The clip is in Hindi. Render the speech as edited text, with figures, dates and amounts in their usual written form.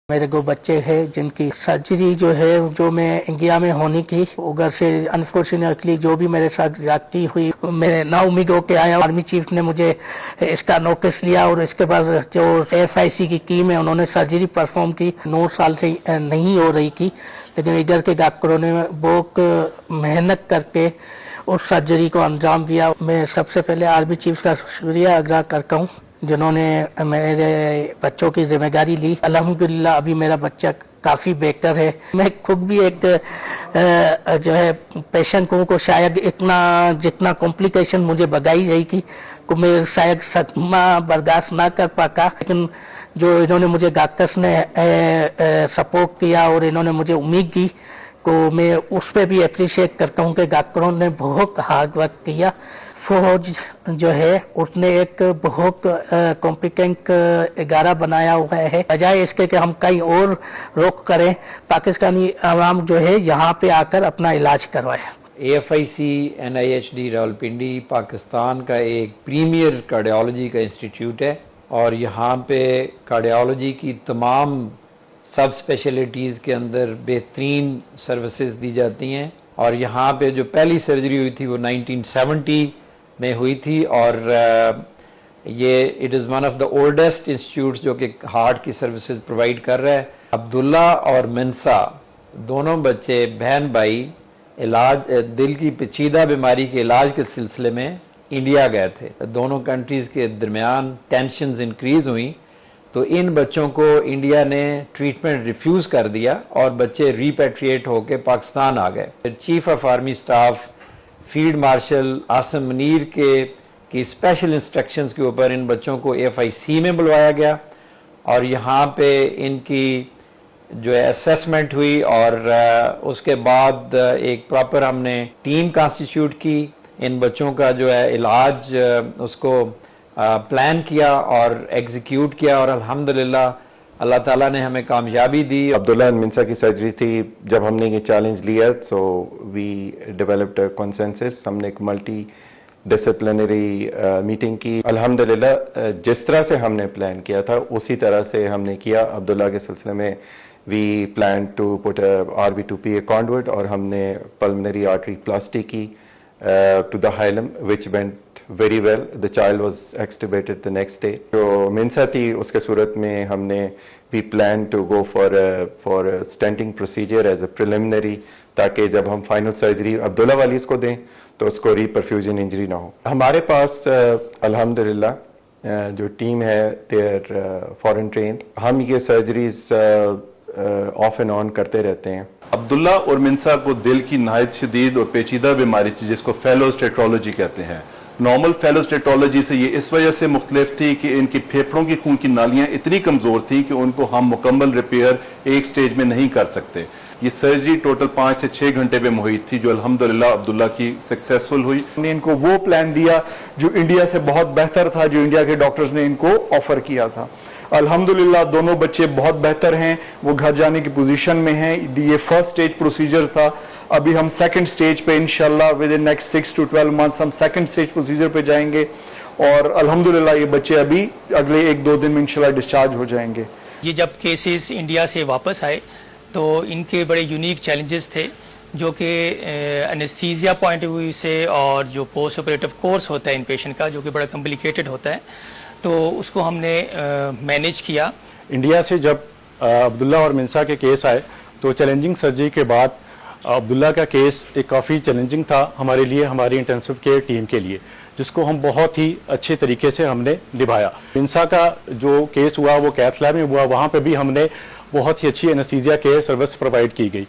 मेरे 2 बच्चे हैं जिनकी सर्जरी जो है जो मैं इंडिया में होनी थी, उधर से अनफॉर्चुनेटली जो भी मेरे साथ जाती हुई, मैं ना उम्मीद होके आया। आर्मी चीफ ने मुझे इसका नोटिस लिया और इसके बाद जो FIC की टीम है उन्होंने सर्जरी परफॉर्म की। 9 साल से नहीं हो रही थी, लेकिन इधर के डॉक्टरों ने बहुत मेहनत करके उस सर्जरी को अंजाम दिया। मैं सबसे पहले आर्मी चीफ का शुक्रिया अदा करता हूँ जिन्होंने मेरे बच्चों की जिम्मेदारी ली। अल्हम्दुलिल्लाह अभी मेरा बच्चा काफ़ी बेहतर है। मैं खुद भी एक जो है पेशेंट हूँ को शायद इतना जितना कॉम्प्लिकेशन मुझे बताई गई कि मैं शायद सदमा बर्दाश्त ना कर पाता, लेकिन जो इन्होंने मुझे डॉक्टर्स ने सपोर्ट किया और इन्होंने मुझे उम्मीद दी को मैं उस पर भी अप्रिशिएट करता हूँ कि डॉक्टरों ने बहुत हार्ड वर्क किया। फौज जो है उसने एक बहुत कॉम्पिटेंट 11 बनाया हुआ है, बजाय इसके कि हम कहीं और रोक करें, पाकिस्तानी आवाम जो है यहाँ पे आकर अपना इलाज करवाए। AFIC NIHD रावलपिंडी पाकिस्तान का एक प्रीमियर कार्डियोलॉजी का इंस्टीट्यूट है और यहाँ पे कार्डियोलॉजी की तमाम सब स्पेशलिटीज़ के अंदर बेहतरीन सर्विसेज दी जाती हैं। और यहाँ पे जो पहली सर्जरी हुई थी वो 1970 में हुई थी और ये it is one of the oldest institutes जो कि हार्ट की सर्विसेज प्रोवाइड कर रहा है। अब्दुल्ला और मिनसा दोनों बच्चे बहन भाई इलाज दिल की पेचीदा बीमारी के इलाज के सिलसिले में इंडिया गए थे। दोनों कंट्रीज़ के दरमियान टेंशन्स इंक्रीज़ हुई तो इन बच्चों को इंडिया ने ट्रीटमेंट रिफ्यूज़ कर दिया और बच्चे रिपेट्रिएट होकर पाकिस्तान आ गए। Chief of army staff field marshal Asim Munir की स्पेशल इंस्ट्रक्शंस के ऊपर इन बच्चों को FIC में बुलवाया गया और यहाँ पे इनकी जो है असेसमेंट हुई और उसके बाद एक प्रॉपर हमने टीम कॉन्स्टिट्यूट की। इन बच्चों का जो है इलाज उसको प्लान किया और एग्जीक्यूट किया और अल्हम्दुलिल्लाह अल्लाह ताला ने हमें कामयाबी दी। अब्दुल्ला एंड मिनसा की सर्जरी थी, जब हमने ये चैलेंज लिया so we developed a consensus. हमने एक मल्टी डिसिप्लिनरी मीटिंग की। अल्हम्दुलिल्लाह जिस तरह से हमने प्लान किया था उसी तरह से हमने किया। अब्दुल्ला के सिलसिले में we plan to put RB2PA conduit और हमने पल्मोनरी आर्टरी प्लास्टी की to the hilum which went very well. The child was extubated the next day. जो मिनसा थी उसके सूरत में हमने we plan to go for a stenting procedure as a preliminary ताकि जब हम फाइनल सर्जरी अब्दुल्ला वाली इसको दें तो उसको रीपरफ्यूजन इंजरी ना हो। हमारे पास अल्हम्दुलिल्लाह जो टीम है देयर फॉरेन ट्रेन्ड। हम ये सर्जरीज ऑफ एंड ऑन करते रहते हैं। अब्दुल्ला और मिनसा को दिल की नहायत शदीद और पेचीदा बीमारी थी जिसको फेलोस्टेटोलॉजी कहते हैं। नॉर्मल फेलोस्टेटोलॉजी से ये इस वजह से मुख्तलिफ थी कि इनकी फेफड़ों की खून की नालियां इतनी कमज़ोर थी कि उनको हम मुकम्मल रिपेयर एक स्टेज में नहीं कर सकते। ये सर्जरी टोटल 5 से 6 घंटे में मुहित थी जो अल्हम्दुलिल्लाह अब्दुल्ला की सक्सेसफुल हुई। हमने इनको वो प्लान दिया जो इंडिया से बहुत बेहतर था, जो इंडिया के डॉक्टर्स ने इनको ऑफर किया था। अल्हम्दुलिल्लाह दोनों बच्चे बहुत बेहतर हैं, वो घर जाने की पोजीशन में हैं। ये फर्स्ट स्टेज प्रोसीजर था, अभी हम सेकंड स्टेज पे इंशाल्लाह with in next 6 to 12 months हम सेकंड स्टेज प्रोसीजर पे जाएंगे और अल्हम्दुलिल्लाह ये बच्चे अभी अगले 1-2 दिन में इंशाल्लाह डिस्चार्ज हो जाएंगे। ये जब केसेस इंडिया से वापस आए तो इनके बड़े यूनिक चैलेंजेस थे जो कि एनेस्थीसिया पॉइंट ऑफ व्यू से और जो पोस्ट ऑपरेटिव कोर्स होता है इन पेशेंट का जो कि बड़ा कॉम्प्लिकेटेड होता है, तो उसको हमने मैनेज किया। इंडिया से जब अब्दुल्ला और मिनसा के केस आए तो चैलेंजिंग सर्जरी के बाद अब्दुल्ला का केस एक काफ़ी चैलेंजिंग था हमारे लिए, हमारी इंटेंसिव केयर टीम के लिए, जिसको हम बहुत ही अच्छे तरीके से हमने निभाया। मिनसा का जो केस हुआ वो कैथ लैब में हुआ, वहाँ पे भी हमने बहुत ही अच्छी एनेस्थीसिया केयर सर्विस प्रोवाइड की गई।